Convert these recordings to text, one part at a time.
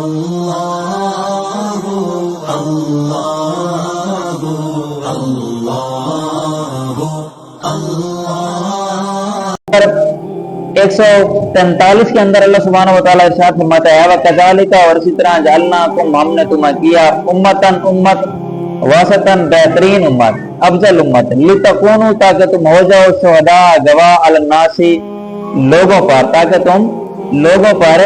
अल्लाहु अल्लाहु अल्लाहु अल्लाह। 143 के अंदर अल्लाह सुब्हानहु व तआला इरशाद फरमाता है वकज़ालिका, और इसी तरह जअलनाकुम, हमने तुम्हें किया उम्मतन, उम्मत वसतन, बेहतरीन उम्मत, अफजल उम्मत, लितकूनु, ताकि तुम हो जाओ शुहदा, गवाह, अलन्नासी, लोगों पर, ताकि तुम लोगों पर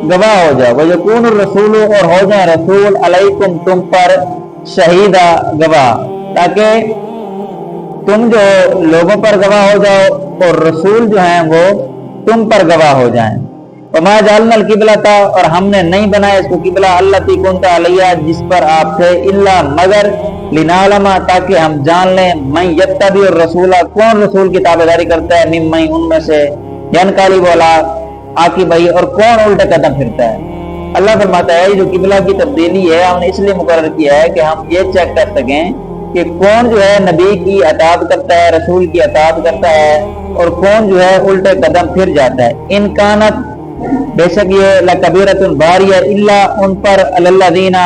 गवाह हो जाओ, वयकूनुर रसूल, और हो जाए रसूल, अलैकुम, तुम पर, शहीदा, गवाह, ताकि तुम जो लोगों पर गवाह हो जाओ और रसूल जो हैं वो तुम पर गवाह हो जाएं। वमा जअलनल किबलता, और हमने नहीं बनाया इसको किबला, अल्लती कुंता अलैहा, जिस पर आप थे, इल्ला, मगर, लिनालमा, ताकि हम जान लें, मैं यत्तबी और रसूला, कौन रसूल की ताबेदारी करता है, मिम्मई, उनमें से, यनकाली बोला आकी भाई, और कौन उल्टे कदम फिरता है। अल्लाह फरमाता है जो किबला की तब्दीली है हमने इसलिए मुकर्रर किया है कि हम ये चेक कर सकें कि कौन जो है नबी की अताअत करता है, रसूल की अताअत करता है, और कौन जो है उल्टे कदम फिर जाता है। इन कानत, बेशक ये लकबीरतुन भारी है, इल्ला, उन पर, अलल्लज़ीना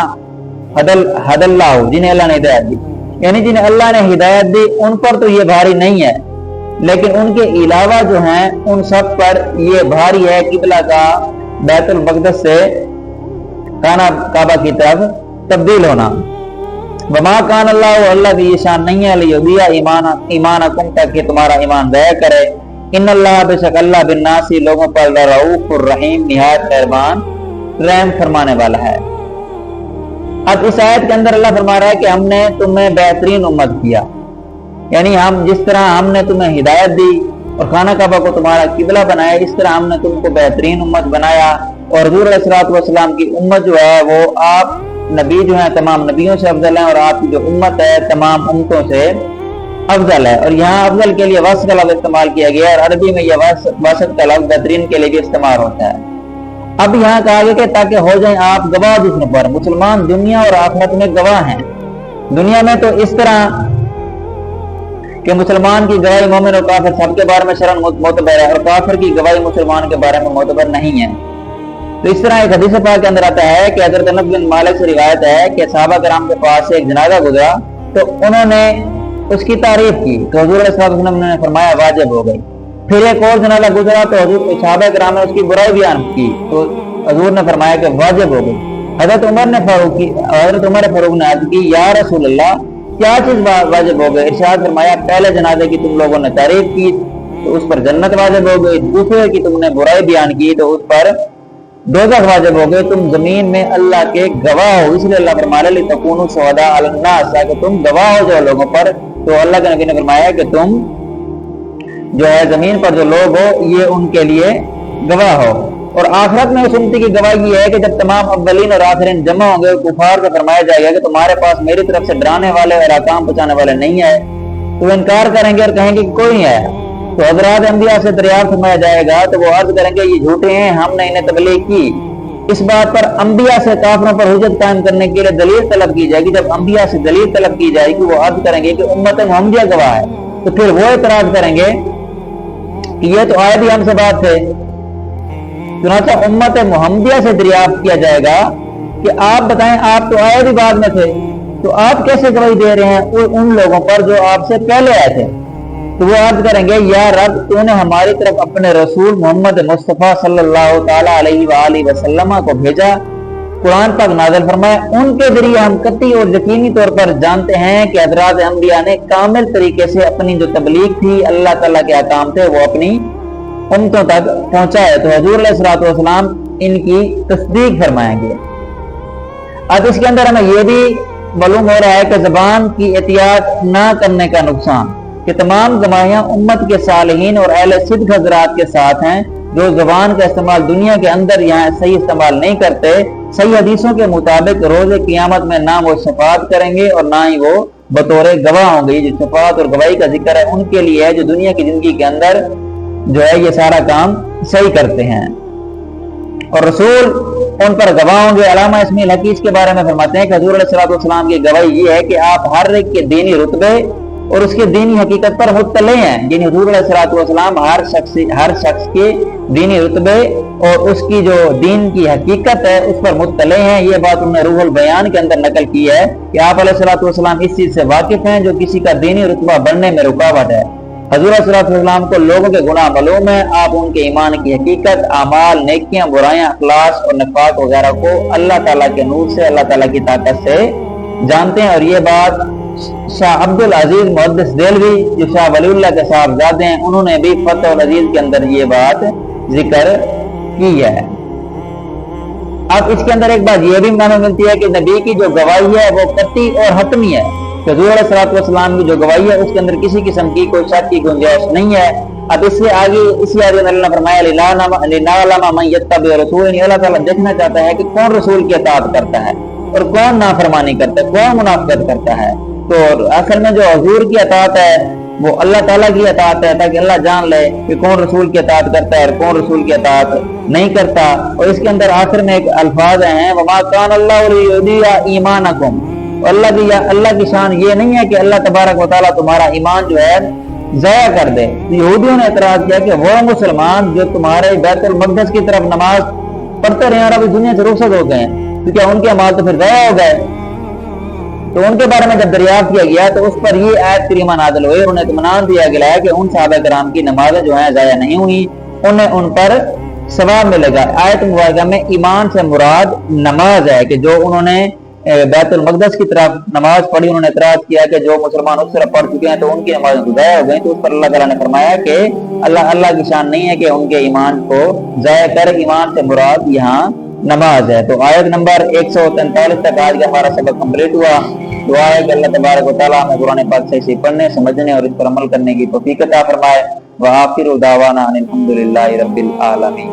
हदल्लाहु, जिन्हें अल्लाह ने हिदायत दी, यानी जिन्हें अल्लाह ने हिदायत दी उन पर तो ये भारी नहीं है, लेकिन उनके अलावा जो हैं उन सब पर ये भारी है किबला का बैतुल मक़दस से खाना काबा की तरफ तब्दील होना। वमा कान अल्लाह, अल्लाह की ये शान नहीं है, लियुदिया ईमानकुम, ताकि तुम्हारा ईमान ज़ाया करे। इन्नल्लाह, बेशक अल्लाह, बिन्नासी, लोगों पर, रऊफुर रहीम, निहायत मेहरबान, रहम फरमाने वाला है। अब इस आयत के अंदर अल्लाह फरमा रहा है कि हमने तुम्हें बेहतरीन उम्मत किया, यानी हम जिस तरह हमने तुम्हें हिदायत दी और खाना काबा को तुम्हारा किबला बनाया, इस तरह हमने तुमको बेहतरीन उम्मत बनाया। और हुज़ूर अलैहिस्सलातु वस्सलाम की उम्मत जो है वो आप नबी जो है तमाम नबियों से अफजल है, और आपकी जो उम्मत है तमाम उम्मतों से अफजल है। और यहाँ अफजल के लिए वस्फ का लफ्ज़ इस्तेमाल किया गया है, और अरबी में यह वस्फ का लफ्ज़ बेहतरीन के लिए भी इस्तेमाल होता है। अब यहाँ कहा गया कि ताकि हो जाए आप गवाह दूसरों पर, मुसलमान दुनिया और आखिरत में गवाह हैं। दुनिया में तो इस तरह कि मुसलमान की गवाही मोमिन और काफिर सबके बारे में शरन मोतबर है, और काफिर की गवाही मुसलमान के बारे में मोतबर नहीं है। तो इस तरह एक हदीस पाक के अंदर आता है कि हज़रत अनस बिन मालिक से रिवायत है कि सहाबा किराम के पास से एक जनाजा गुजरा तो उन्होंने उसकी तारीफ की, तो हुज़ूर सल्लल्लाहु अलैहि वसल्लम ने फरमाया वाजिब हो गई। फिर एक और जनाजा गुजरा तो सहाबा किराम ने उसकी बुराई बयान की, तो हुज़ूर ने फरमाया कि वाजिब हो गई। हज़रत उमर फारूक ने अर्ज़ की, या रसूल अल्लाह, क्या चीज वाजिब हो गई? इरशाद फरमाया, पहले जनाजे की तुम लोगों ने तारीफ की तो उस पर जन्नत वाजिब हो गई, दूसरे की तुमने बुराई बयान की तो उस पर दोज़ख वाजिब हो गए। तुम जमीन में अल्लाह के गवाह हो, इसलिए अल्लाह फरमाया लितकूनु शुहदा अलन्नास, ताकि तुम गवाह हो जाओ लोगों पर। तो अल्लाह के नबी ने फरमाया कि तुम जो है जमीन पर जो लोग हो ये उनके लिए गवाह हो। और आखिरत में उस उम्मती की गवाही ये है कि जब तमाम अव्वलीन और आखिरीन जमा होंगे, कुफार को फरमाया जाएगा कि तुम्हारे पास मेरी तरफ से डराने वाले और अहकाम पहुंचाने वाले नहीं है, तो इनकार करेंगे और कहेंगे कि कोई है। तो हज़रात अंबिया से दरियाफ्त फरमाया जाएगा तो वो अर्ज करेंगे ये झूठे हैं, हमने इन्हें तबलीग की। इस बात पर अंबिया से काफिरों पर हुज्जत कायम करने के लिए दलील तलब की जाएगी। जब अंबिया से दलील तलब की जाएगी वो अर्ज करेंगे कि उम्मत मुहम्मदिया गवाह है, तो फिर वो एतराज करेंगे कि ये तो आए भी हमसे बात थे। चुनांचे उम्मत मुहम्मदिया से दरियाफ्त किया जाएगा कि आप बताएं, आप तो आए भी बाद में थे, तो आप कैसे गवाही दे रहे हैं उन लोगों पर जो आपसे पहले आए थे? तो वो अर्ज करेंगे, या रब, तूने हमारी तरफ अपने रसूल मोहम्मद मुस्तफ़ा सल्लल्लाहु ताला अलैहि वसल्लम को भेजा, कुरान तक नाज़िल फरमाया, उनके जरिए हम कतई और यकीनी तौर पर जानते हैं कि हज़रात अंबिया ने कामिल तरीके से अपनी जो तबलीग थी, अल्लाह ताला के अहकाम थे, वो अपनी उम्मतों तक पहुंचाए। तो हुज़ूर अलैहिस्सलातु वस्सलाम इनकी तस्दीक फरमाएंगे। अब इसके अंदर हमें यह भी मालूम हो रहा है कि ज़बान की एहतियात ना करने का नुकसान, कि तमाम गवाहियां उम्मत के सालिहीन और अहले सिद्क़ हज़रात के साथ हैं जो ज़बान का इस्तेमाल दुनिया के अंदर यहाँ सही इस्तेमाल नहीं करते। सही हदीसों के मुताबिक रोज़े क़ियामत में ना वो शफाअत करेंगे और ना ही वो बतौर गवाह होंगे। जो शफाअत और गवाही का जिक्र है उनके लिए है जो दुनिया की जिंदगी के अंदर जो है ये सारा काम सही करते हैं, और रसूल उन पर गवाह होंगे। अल्लामा इस्माइल हकीस के बारे में फरमाते हैं कि हुज़ूर अलैहिस्सलातु वस्सलाम की गवाही ये है कि आप हर एक के दीनी रुतबे اور اس کے دینی حقیقت پر مطلع ہیں، یعنی حضور علیہ الصلوۃ والسلام ہر شخص کے دینی رتبے اور اس کی جو دین کی حقیقت ہے اس پر مطلع ہیں۔ یہ بات انہوں نے روح البیان کے اندر نقل کی ہے کہ آپ علیہ الصلوۃ والسلام اس چیز سے واقف ہیں جو کسی کا دینی رتبہ بڑھنے میں رکاوٹ ہے۔ حضور علیہ الصلوۃ والسلام کو لوگوں کے گناہ معلوم ہے، آپ ان کے ایمان کی حقیقت، اعمال، نیکیاں، برائیاں، اخلاص اور نفاق وغیرہ کو اللہ تعالیٰ کے نور سے، اللہ تعالیٰ کی طاقت سے جانتے ہیں۔ اور یہ بات شاہ عبد العزیز محدث دہلوی جو شاہ ولی اللہ کے صاحبزادے ہیں، انہوں نے بھی فتح العزیز کے اندر یہ بات ذکر کی ہے۔ اب اس کے اندر ایک بات یہ بھی معلوم ملتی ہے کہ نبی کی جو گواہی ہے وہ قطعی اور حتمی ہے۔ حضور علیہ الصلوۃ والسلام کی جو گواہی ہے اس کے اندر کسی قسم کی کوئی شک کی گنجائش نہیں ہے۔ اب اس سے آگے اسی آیت میں اللہ نے فرمایا لِنَعْلَمَ مَن يَتَّبِعُ الرَّسُولَ، یعنی اللہ تعالیٰ دیکھنا چاہتا ہے کہ کون رسول کی اطاعت کرتا ہے اور کون نافرمانی کرتا ہے، کون منافقت کرتا ہے۔ تو اصل میں جو حضور کی اطاعت ہے وہ اللہ تعالیٰ کی اطاعت ہے، تاکہ اللہ جان لے کہ کون رسول کی اطاعت کرتا ہے اور کون رسول کی اطاعت نہیں کرتا۔ اور اس کے اندر آخر میں ایک الفاظ ہیں وَمَا كَانَ اللَّهُ لِيُضِيعَ إِيمَانَكُمْ، اللہ کی شان یہ نہیں ہے کہ اللہ تبارک و تعالیٰ تمہارا ایمان جو ہے ضائع کر دے۔ یہودیوں نے اعتراض کیا کہ وہ مسلمان جو تمہارے بیت المقدس کی طرف نماز پڑھتے رہے اور ابھی دنیا سے رخصت ہو گئے ہیں، کیونکہ ان کے اعمال تو پھر ضائع ہو گئے۔ تو ان کے بارے میں جب دریافت کیا گیا تو اس پر یہ آیت کریمہ نازل ہوئی، انہیں اطمینان دیا گیا کہ ان صحابہ کرام کی نمازیں جو ہیں ضائع نہیں ہوئی، انہیں ان پر ثواب ملے گا۔ آیت مبارکہ میں ایمان سے مراد نماز ہے کہ جو انہوں نے بیت المقدس کی طرف نماز پڑھی، انہوں نے اعتراض کیا کہ جو مسلمان اس طرف پڑھ چکے ہیں تو ان کی نمازیں ضائع ہو گئیں، تو اس پر اللہ تعالیٰ نے فرمایا کہ اللہ کی شان نہیں ہے کہ ان کے ایمان کو ضائع کر، ایمان سے مراد یہاں نماز ہے۔ تو آیت نمبر 143 تک آج کا ہمارا سبق کمپلیٹ ہوا۔ دعا ہے کہ اللہ تبارک و تعالیٰ ہمیں قرآن پاک سے اسے پڑھنے، سمجھنے اور اس پر عمل کرنے کی توفیق عطا فرمائے۔ وآخر دعوانا ان الحمد للہ رب العالمین۔